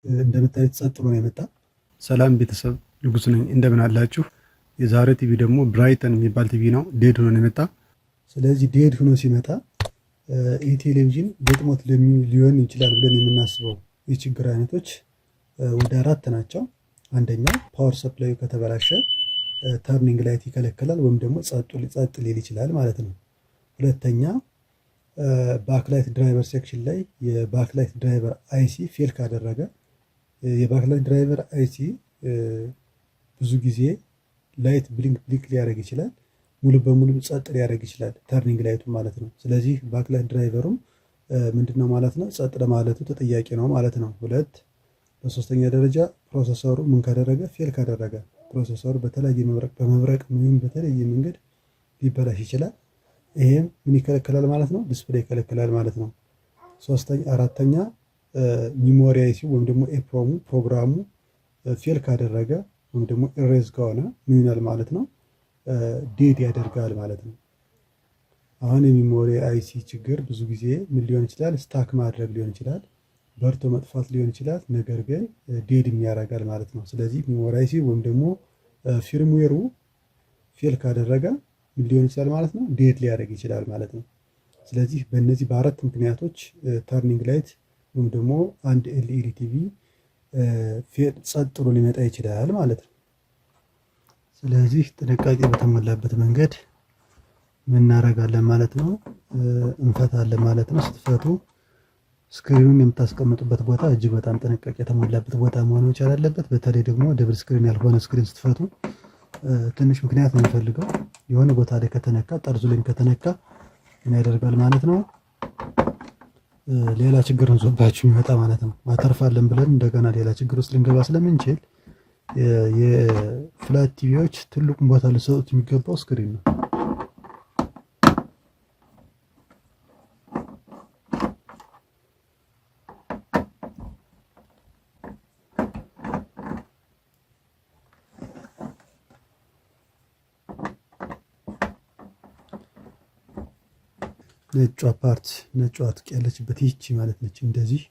እንደምታዩት ጸጥ ብሎ ነው የመጣ። ሰላም ቤተሰብ፣ ንጉስ ነኝ። እንደምን አላችሁ? የዛሬ ቲቪ ደግሞ ብራይተን የሚባል ቲቪ ነው። ዴድ ሆኖ ነው የመጣ። ስለዚህ ዴድ ሆኖ ሲመጣ ይህ ቴሌቪዥን ገጥሞት ሊሆን ይችላል ብለን የምናስበው የችግር አይነቶች ወደ 4 ናቸው። አንደኛው ፓወር ሰፕላዩ ከተበላሸ ተርኒንግ ላይት ይከለከላል ወይም ደግሞ ጸጥ ሊል ይችላል ማለት ነው። ሁለተኛ ባክላይት ድራይቨር ሴክሽን ላይ የባክላይት ድራይቨር አይሲ ፌል ካደረገ የባክላይት ድራይቨር አይሲ ብዙ ጊዜ ላይት ብሊንክ ሊያደርግ ይችላል፣ ሙሉ በሙሉ ጸጥ ሊያደርግ ይችላል ተርኒንግ ላይቱ ማለት ነው። ስለዚህ ባክላይት ድራይቨሩም ምንድነው ማለት ነው ጸጥ ለማለቱ ተጠያቂ ነው ማለት ነው። በሶስተኛ ደረጃ ፕሮሰሰሩ ምን ካደረገ ፌል ካደረገ ፕሮሰሰሩ በተለያየ በመብረቅ ወይም በተለያየ መንገድ ሊበላሽ ይችላል። ይሄም ምን ይከለከላል ማለት ነው? ዲስፕሌይ ይከለከላል ማለት ነው። አራተኛ ሚሞሪ አይሲ ወይም ደግሞ ኤፕሮሙ ፕሮግራሙ ፌል ካደረገ ወይም ደግሞ ኢሬዝ ከሆነ ምን ይሆናል ማለት ነው? ዴድ ያደርጋል ማለት ነው። አሁን የሚሞሪ አይሲ ችግር ብዙ ጊዜ ምን ሊሆን ይችላል? ስታክ ማድረግ ሊሆን ይችላል፣ በርቶ መጥፋት ሊሆን ይችላል። ነገር ግን ዴድ የሚያደርጋል ማለት ነው። ስለዚህ ሚሞሪ አይሲ ወይም ደግሞ ፊርምዌሩ ፌል ካደረገ ምን ሊሆን ይችላል ማለት ነው? ዴድ ሊያደርግ ይችላል ማለት ነው። ስለዚህ በእነዚህ በአራት ምክንያቶች ተርኒንግ ላይት ወይም ደግሞ አንድ ኤልኢዲ ቲቪ ጸጥ ብሎ ሊመጣ ይችላል ማለት ነው። ስለዚህ ጥንቃቄ በተሞላበት መንገድ ምን እናደርጋለን ማለት ነው? እንፈታለን ማለት ነው። ስትፈቱ ስክሪኑን የምታስቀምጡበት ቦታ እጅግ በጣም ጥንቃቄ የተሞላበት ቦታ መሆን መቻል አለበት። በተለይ ደግሞ ደብል ስክሪን ያልሆነ ስክሪን ስትፈቱ ትንሽ ምክንያት ነው የሚፈልገው። የሆነ ቦታ ላይ ከተነካ ጠርዙ ላይ ከተነካ ምን ያደርጋል ማለት ነው? ሌላ ችግር እንዞባችሁ የሚመጣ ማለት ነው። ማተርፋለን ብለን እንደገና ሌላ ችግር ውስጥ ልንገባ ስለምንችል የፍላት ቲቪዎች ትልቁን ቦታ ሊሰጡት የሚገባው ስክሪን ነው። ነጯ ፓርት ነጯ አጥቂ ያለችበት ይቺ ማለት ነች። እንደዚህ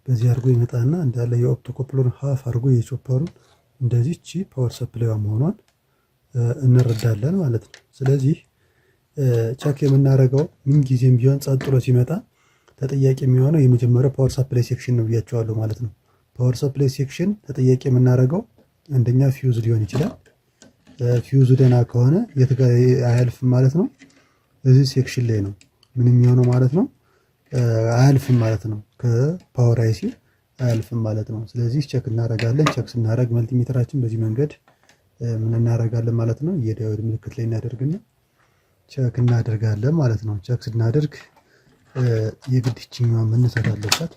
በዚህ አድርጎ ይመጣና እንዳለ የኦፕቶ ኮፕለሩን ሀፍ አድርጎ የቾፐሩን እንደዚህ እቺ ፓወር ሰፕላይዋ መሆኗን እንረዳለን ማለት ነው። ስለዚህ ቸክ የምናደርገው ምን ጊዜም ቢሆን ጸጥ ብሎ ሲመጣ ተጠያቂ የሚሆነው የመጀመሪያው ፓወር ሰፕላይ ሴክሽን ነው ብያቸዋለሁ ማለት ነው። ፓወር ሰፕላይ ሴክሽን ተጠያቂ የምናደርገው አንደኛ ፊውዝ ሊሆን ይችላል። ፊውዙ ደህና ከሆነ የት ጋር አያልፍም ማለት ነው? እዚህ ሴክሽን ላይ ነው ምን የሚሆነው ማለት ነው? አያልፍም ማለት ነው። ከፓወር አይሲ አያልፍም ማለት ነው። ስለዚህ ቸክ እናደርጋለን። ቸክ ስናደርግ መልቲሜትራችን በዚህ መንገድ ምን እናደርጋለን ማለት ነው? የዳዮድ ምልክት ላይ እናደርግና ቸክ እናደርጋለን ማለት ነው። ቸክ ስናደርግ የግድ ይችኛዋ መነሳት አለባት።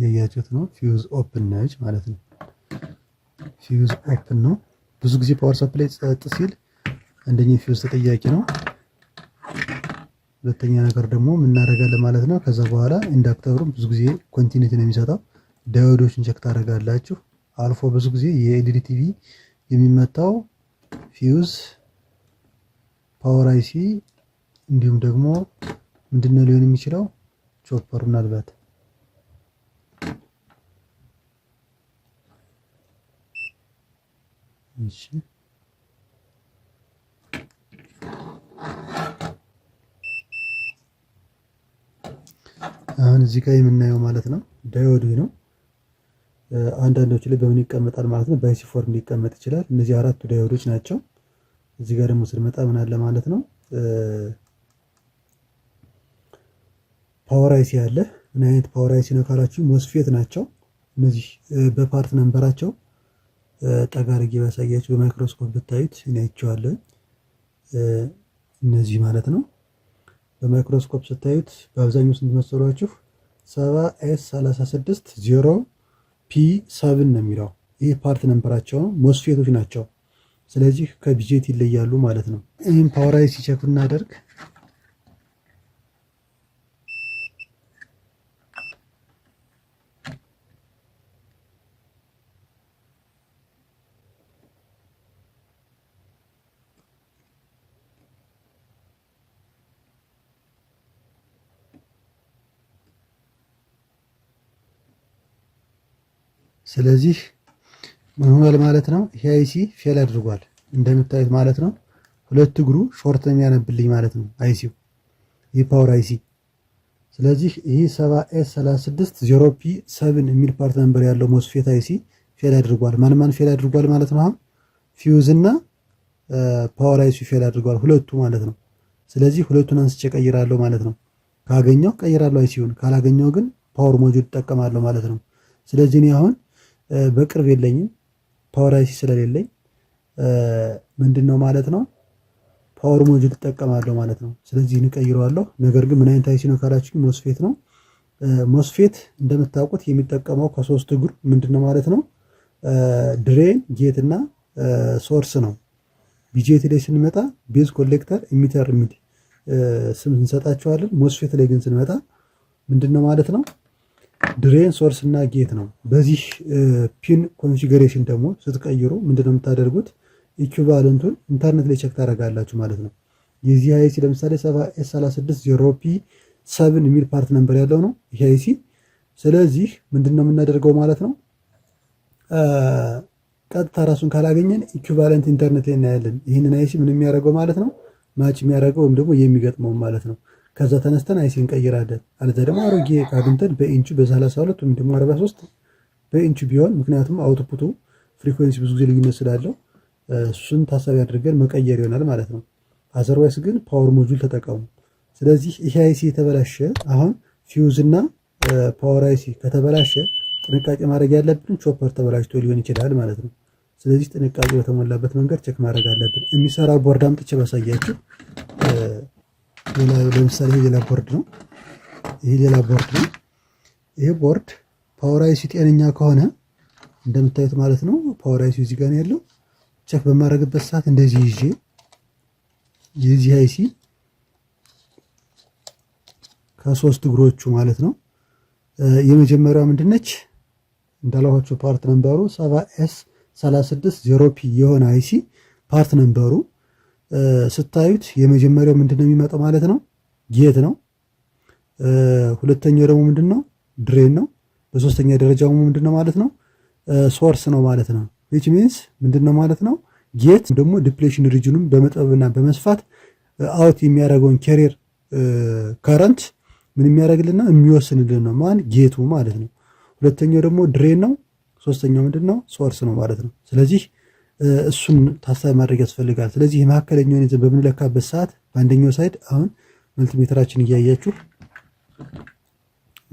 የያችሁት ነው ፊውዝ ኦፕን ነች ማለት ነው። ፊውዝ ኦፕን ነው። ብዙ ጊዜ ፓወር ሰፕላይ ጸጥ ሲል አንደኛ ፊውዝ ተጠያቂ ነው። ሁለተኛ ነገር ደግሞ ምን እናደርጋለን ማለት ነው? ከዛ በኋላ ኢንዳክተሩም ብዙ ጊዜ ኮንቲኒቲ ነው የሚሰጠው። ዳዮዶችን ቸክ ታደርጋላችሁ። አልፎ ብዙ ጊዜ የኤልኢዲ ቲቪ የሚመታው ፊውዝ፣ ፓወር አይሲ እንዲሁም ደግሞ ምንድነው ሊሆን የሚችለው ቾፐር ምናልባት እሺ አሁን እዚህ ጋር የምናየው ማለት ነው ዳዮድ ነው። አንዳንዶች ላይ በምን ይቀመጣል ማለት ነው? በአይሲ ፎርም ሊቀመጥ ይችላል። እነዚህ 4ቱ ዳዮዶች ናቸው። እዚህ ጋር ደግሞ ስንመጣ ምን አለ ማለት ነው? ፓወር አይሲ አለ። ምን አይነት ፓወር አይሲ ነው ካላችሁ ሞስፌት ናቸው። እነዚህ በፓርት ነምበራቸው ጠጋ አድርጌ ባሳያችሁ በማይክሮስኮፕ ብታዩት እናያቸዋለሁ። እነዚህ ማለት ነው በማይክሮስኮፕ ስታዩት በአብዛኛው ስንት መሰሏችሁ? 7S360P7 ነው የሚለው። ይህ ፓርት ነምበራቸው ሞስፌቶች ናቸው። ስለዚህ ከቢጄት ይለያሉ ማለት ነው። ይህም ፓወር አይሲ ቼክ ብናደርግ ስለዚህ ምን ሆኗል ማለት ነው? ይሄ አይሲ ፌል አድርጓል እንደምታዩት ማለት ነው። ሁለት እግሩ ሾርት ነው የሚያነብልኝ ማለት ነው አይሲው፣ ይህ ፓወር አይሲ። ስለዚህ ይህ 7S36 0P7 የሚል ፓርት ነምበር ያለው ሞስፌት አይሲ ፌል አድርጓል። ማን ፌል አድርጓል ማለት ነው? አሁን ፊውዝ እና ፓወር አይሲ ፌል አድርጓል ሁለቱ ማለት ነው። ስለዚህ ሁለቱን አንስቼ ቀይራለሁ ማለት ነው። ካገኘው ቀይራለሁ አይሲውን፣ ካላገኘው ግን ፓወር ሞጁል እጠቀማለሁ ማለት ነው። ስለዚህ እኔ አሁን በቅርብ የለኝም ፓወር አይሲ ስለሌለኝ ምንድነው ማለት ነው ፓወር ሞጁል እጠቀማለሁ ማለት ነው። ስለዚህ እንቀይረዋለሁ። ነገር ግን ምን አይነት አይሲ ነው ካላችሁ ሞስፌት ነው። ሞስፌት እንደምታውቁት የሚጠቀመው ከሶስት እግር ምንድነው ማለት ነው ድሬን፣ ጌት እና ሶርስ ነው። ቢጄት ላይ ስንመጣ ቤዝ፣ ኮሌክተር፣ ኢሚተር የሚል ስም እንሰጣቸዋለን። ሞስፌት ላይ ግን ስንመጣ ምንድነው ማለት ነው ድሬን፣ ሶርስ እና ጌት ነው። በዚህ ፒን ኮንፊገሬሽን ደግሞ ስትቀይሩ ምንድነው የምታደርጉት ኢኩቫለንቱን ኢንተርኔት ላይ ቼክ ታደርጋላችሁ ማለት ነው። የዚህ አይሲ ለምሳሌ 7S36 0P7 የሚል ፓርት ነምበር ያለው ነው ይሄ አይሲ። ስለዚህ ምንድነው የምናደርገው ማለት ነው ቀጥታ ራሱን ካላገኘን ኢኩቫለንት ኢንተርኔት ላይ እናያለን። ይህንን አይሲ ምን የሚያደርገው ማለት ነው ማች የሚያደርገው ወይም ደግሞ የሚገጥመው ማለት ነው። ከዛ ተነስተን አይሲ እንቀይራለን። አለዛ ደግሞ አሮጌ ካግኝተን በኢንቹ በ32 ወይም ደግሞ 43 በኢንቹ ቢሆን ምክንያቱም አውትፑቱ ፍሪኩዌንሲ ብዙ ጊዜ ልዩነት ስላለው እሱን ታሳቢ አድርገን መቀየር ይሆናል ማለት ነው። አዘርዋይስ ግን ፓወር ሞጁል ተጠቀሙ። ስለዚህ ይሄ አይሲ የተበላሸ አሁን ፊውዝ እና ፓወር አይሲ ከተበላሸ ጥንቃቄ ማድረግ ያለብን ቾፐር ተበላሽቶ ሊሆን ይችላል ማለት ነው። ስለዚህ ጥንቃቄ በተሞላበት መንገድ ቼክ ማድረግ አለብን። የሚሰራ ቦርድ አምጥቼ ባሳያችሁ ለምሳሌ ይሄ ሌላ ቦርድ ነው። ይሄ ቦርድ ፓወር አይሲ ጤነኛ ከሆነ እንደምታዩት ማለት ነው ፓወር አይሲ እዚህ ጋር ነው ያለው። ቼክ በማድረግበት ሰዓት እንደዚህ ይዤ የዚህ አይሲ ከሶስት እግሮቹ ማለት ነው የመጀመሪያው ምንድነች እንዳላችሁ ፓርት ነምበሩ 7S36 0P የሆነ አይሲ ፓርት ነምበሩ ስታዩት የመጀመሪያው ምንድነው የሚመጣው ማለት ነው ጌት ነው። ሁለተኛው ደግሞ ምንድነው ድሬን ነው። በሶስተኛ ደረጃው ምንድነው ማለት ነው ሶርስ ነው ማለት ነው። which means ምንድነው ማለት ነው ጌት ደግሞ ዲፕሌሽን ሪጅኑን በመጠብና በመስፋት አውት የሚያደርገውን ካሪየር ከረንት ምን የሚያደርግልና የሚወስንልን ነው ማን ጌቱ ማለት ነው። ሁለተኛው ደግሞ ድሬን ነው። ሶስተኛው ምንድነው ሶርስ ነው ማለት ነው። ስለዚህ እሱን ታሳቢ ማድረግ ያስፈልጋል። ስለዚህ የመካከለኛውን ይዘን በምንለካበት ሰዓት በአንደኛው ሳይድ አሁን መልቲሜትራችን እያያችሁ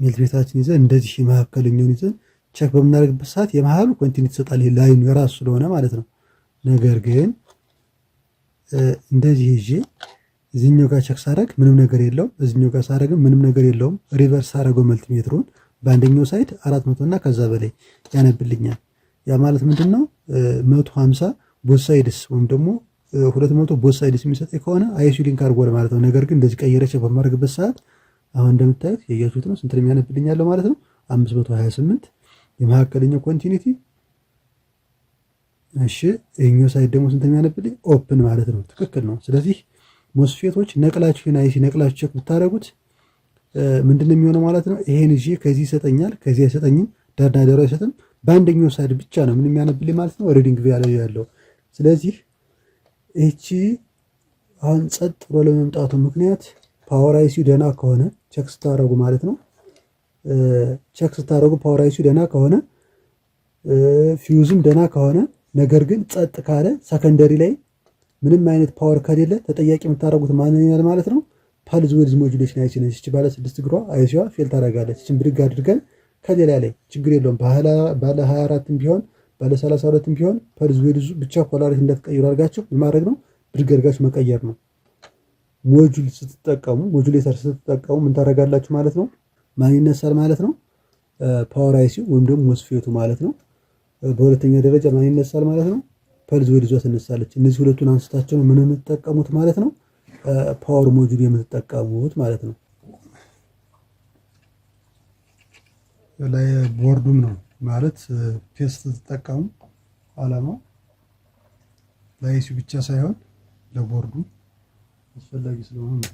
መልቲሜትራችን ይዘን እንደዚህ የመካከለኛውን ይዘን ቼክ በምናደርግበት ሰዓት የመሃሉ ኮንቲኒቲ ይሰጣል። ይሄ ላይኑ የራሱ ስለሆነ ማለት ነው። ነገር ግን እንደዚህ ይዤ እዚህኛው ጋር ቼክ ሳደርግ ምንም ነገር የለውም፣ እዚህኛው ጋር ሳደርግም ምንም ነገር የለውም። ሪቨርስ ሳደርገው መልቲሜትሩን በአንደኛው ሳይድ 400 እና ከዛ በላይ ያነብልኛል። ያ ማለት ምንድነው 150 ቦት ሳይድስ ወይም ደግሞ 200 ቦት ሳይድስ የሚሰጠኝ ከሆነ አይሲ ሊንክ አድርጓል ማለት ነው። ነገር ግን እንደዚህ ቀይረች በማድረግበት ሰዓት አሁን እንደምታዩት ያያችሁት ነው ስንት ነው የሚያነብልኛል ማለት ነው 528 የመካከለኛው ኮንቲኒቲ። እሺ ይሄኛው ሳይድ ደግሞ ስንት የሚያነብልኝ ኦፕን ማለት ነው። ትክክል ነው። ስለዚህ ሞስፌቶች ነቅላችሁ አይሲ ነቅላችሁ ቼክ ብታደርጉት ምንድነው የሚሆነው ማለት ነው ይሄን ይዤ ከዚህ ይሰጠኛል ከዚህ አይሰጠኝም፣ ዳርና ዳር አይሰጥም። በአንደኛው ሳይድ ብቻ ነው ምን የሚያነብልኝ ማለት ነው ሪዲንግ ቫልዩ ያለው። ስለዚህ እቺ አሁን ጸጥ ብሎ ለመምጣቱ ምክንያት ፓወር አይሲ ደና ከሆነ ቼክ ስታደርጉ ማለት ነው ቼክ ስታደርጉ ፓወር አይሲ ደና ከሆነ ፊውዝም ደና ከሆነ ነገር ግን ጸጥ ካለ ሰከንደሪ ላይ ምንም አይነት ፓወር ከሌለ ተጠያቂ የምታደርጉት ማንን ይላል ማለት ነው ፐልዝ ዊድዝ ሞጁሌሽን አይሲ ነች። እቺ ባለ 6 እግሯ አይሲዋ ፌል ታደርጋለች። እቺን ብድግ አድርገን ከሌላ ላይ ችግር የለውም ባለ 24ም ቢሆን ባለ 32ም ቢሆን ፐልዝ ዊድዝ ብቻ ፖላሪቲ እንደተቀየሩ አድርጋችሁ ማድረግ ነው ብድግ አድርጋችሁ መቀየር ነው። ሞጁል ስትጠቀሙ ሞጁሌተር ስትጠቀሙ ምን ታደርጋላችሁ ማለት ነው ማን ይነሳል ማለት ነው ፓወር አይሲ ወይም ደግሞ ሞስፌቱ ማለት ነው። በሁለተኛ ደረጃ ማን ይነሳል ማለት ነው ፐልዝ ወደ ይዟ ትነሳለች። እነዚህ ሁለቱን አንስታቸው ነው ምን የምትጠቀሙት ማለት ነው፣ ፓወር ሞጁል የምትጠቀሙት ማለት ነው። ላይ ቦርዱም ነው ማለት ፔስት ተጠቀሙ። አላማው ለአይሲ ብቻ ሳይሆን ለቦርዱ አስፈላጊ ስለሆነ ነው።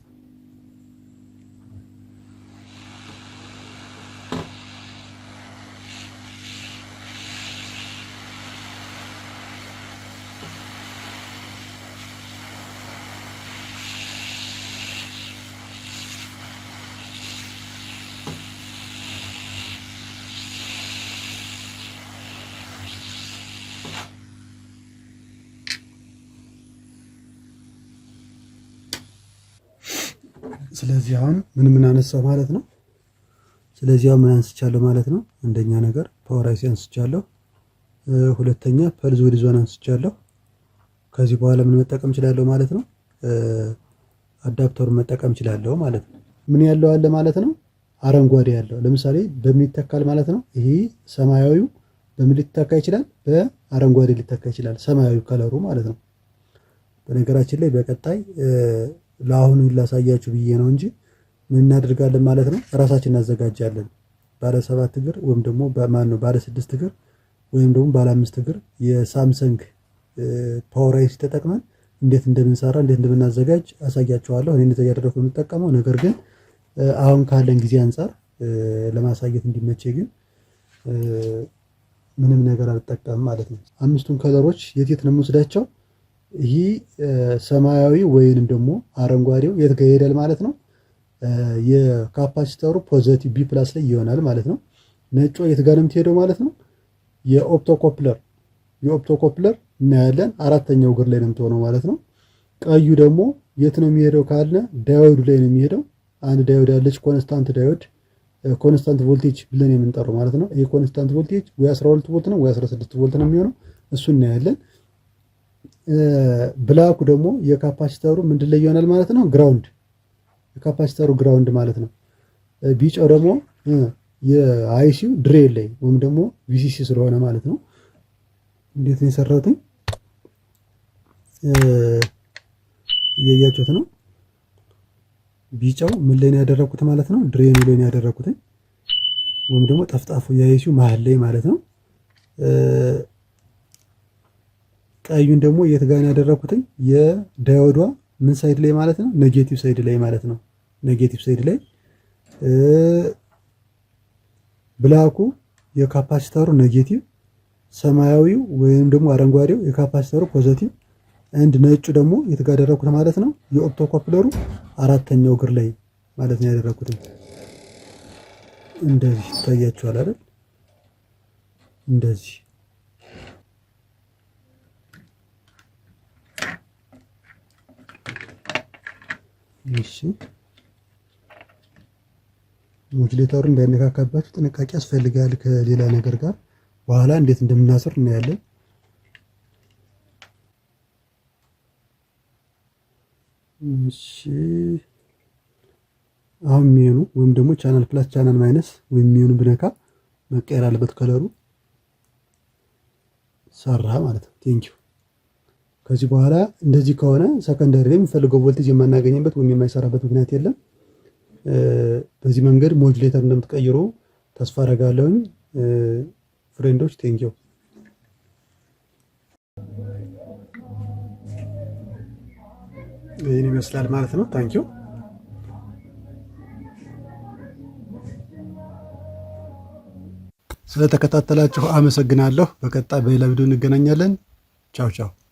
ስለዚህ አሁን ምን አነሳው ማለት ነው። ስለዚህ አሁን ምን አንስቻለሁ ማለት ነው። አንደኛ ነገር ፓወር አይሲ አንስቻለሁ። ሁለተኛ ፐልዝ ዊድዝ አንስቻለሁ። ከዚህ በኋላ ምን መጠቀም እችላለሁ ማለት ነው። አዳፕተሩን መጠቀም እችላለሁ ማለት ነው። ምን ያለው አለ ማለት ነው። አረንጓዴ ያለው ለምሳሌ በምን ይተካል ማለት ነው። ይሄ ሰማያዊው በምን ሊተካ ይችላል? በአረንጓዴ ሊተካ ይችላል። ሰማያዊው ከለሩ ማለት ነው። በነገራችን ላይ በቀጣይ ለአሁኑ ላሳያችሁ ብዬ ነው እንጂ ምን እናደርጋለን ማለት ነው። ራሳችን እናዘጋጃለን። ባለ 7 እግር ወይም ደግሞ ባለ 6 እግር ወይም ደግሞ ባለ 5 እግር የሳምሰንግ ፓወር አይሲ ተጠቅመን እንዴት እንደምንሰራ እንዴት እንደምናዘጋጅ አሳያችኋለሁ። እኔ እንደዛ ያደረኩ የምጠቀመው ነገር ግን አሁን ካለን ጊዜ አንፃር ለማሳየት እንዲመቼ ግን ምንም ነገር አልጠቀምም ማለት ነው። አምስቱን ከለሮች የት ነው የምወስዳቸው? ይህ ሰማያዊ ወይንም ደግሞ አረንጓዴው የት ጋር ይሄዳል ማለት ነው። የካፓሲተሩ ፖዚቲቭ ቢ ፕላስ ላይ ይሆናል ማለት ነው። ነጩ የት ጋር ነው የምትሄደው ማለት ነው። የኦፕቶኮፕለር እናያለን። አራተኛው እግር ላይ ነው የምትሆነው ማለት ነው። ቀዩ ደግሞ የት ነው የሚሄደው ካልነ ዳዮዱ ላይ ነው የሚሄደው። አንድ ዳዮድ ያለች ኮንስታንት ዳዮድ ኮንስታንት ቮልቴጅ ብለን የምንጠራው ማለት ነው። ይሄ ኮንስታንት ቮልቴጅ ወይ 12 ቮልት ነው ወይ 16 ቮልት ነው የሚሆነው። እሱ እናያለን። ብላኩ ደግሞ የካፓሲተሩ ምንድን ላይ ይሆናል ማለት ነው። ግራውንድ የካፓሲተሩ ግራውንድ ማለት ነው። ቢጫው ደግሞ የአይሲው ድሬል ላይ ወይም ደግሞ ቪሲሲ ስለሆነ ማለት ነው። እንዴት ነው የሰራሁትኝ? እያያችሁት ነው። ቢጫው ምን ላይ ነው ያደረኩት ማለት ነው። ድሬኑ ላይ ነው ያደረኩት ወይም ደግሞ ጠፍጣፉ የአይሲው መሃል ላይ ማለት ነው። ቀዩን ደግሞ የት ጋር ነው ያደረኩት? የዳዮዷ ምን ሳይድ ላይ ማለት ነው። ኔጌቲቭ ሳይድ ላይ ማለት ነው። ኔጌቲቭ ሳይድ ላይ ብላኩ የካፓሲተሩ ኔጌቲቭ፣ ሰማያዊው ወይም ደግሞ አረንጓዴው የካፓሲተሩ ፖዚቲቭ አንድ ነጩ ደግሞ የት ጋር ያደረኩት ማለት ነው። የኦፕቶኮፕለሩ አራተኛው እግር ላይ ማለት ነው ያደረኩት። እንደዚህ ይታያችኋል አይደል? እንደዚህ እሺ። ሞጁሌተሩ እንዳይነካካባችሁ ጥንቃቄ ያስፈልጋል ከሌላ ነገር ጋር። በኋላ እንዴት እንደምናስር እናያለን። እሺ አሁን የሚሆኑ ወይም ደግሞ ቻናል ፕላስ ቻናል ማይነስ ወይም የሚሆኑ ብነካ መቀየር አለበት ከለሩ። ሰራ ማለት ነው። ቴንኪው። ከዚህ በኋላ እንደዚህ ከሆነ ሰከንዳሪ ላይ የሚፈልገው ቮልቴጅ የማናገኝበት ወይም የማይሰራበት ምክንያት የለም። በዚህ መንገድ ሞጁሌተር እንደምትቀይሩ ተስፋ አደርጋለሁኝ ፍሬንዶች። ቴንኪው። ይህን ይመስላል ማለት ነው። ታንኪው። ስለተከታተላችሁ አመሰግናለሁ። በቀጣይ በሌላ ቪዲዮ እንገናኛለን። ቻው ቻው።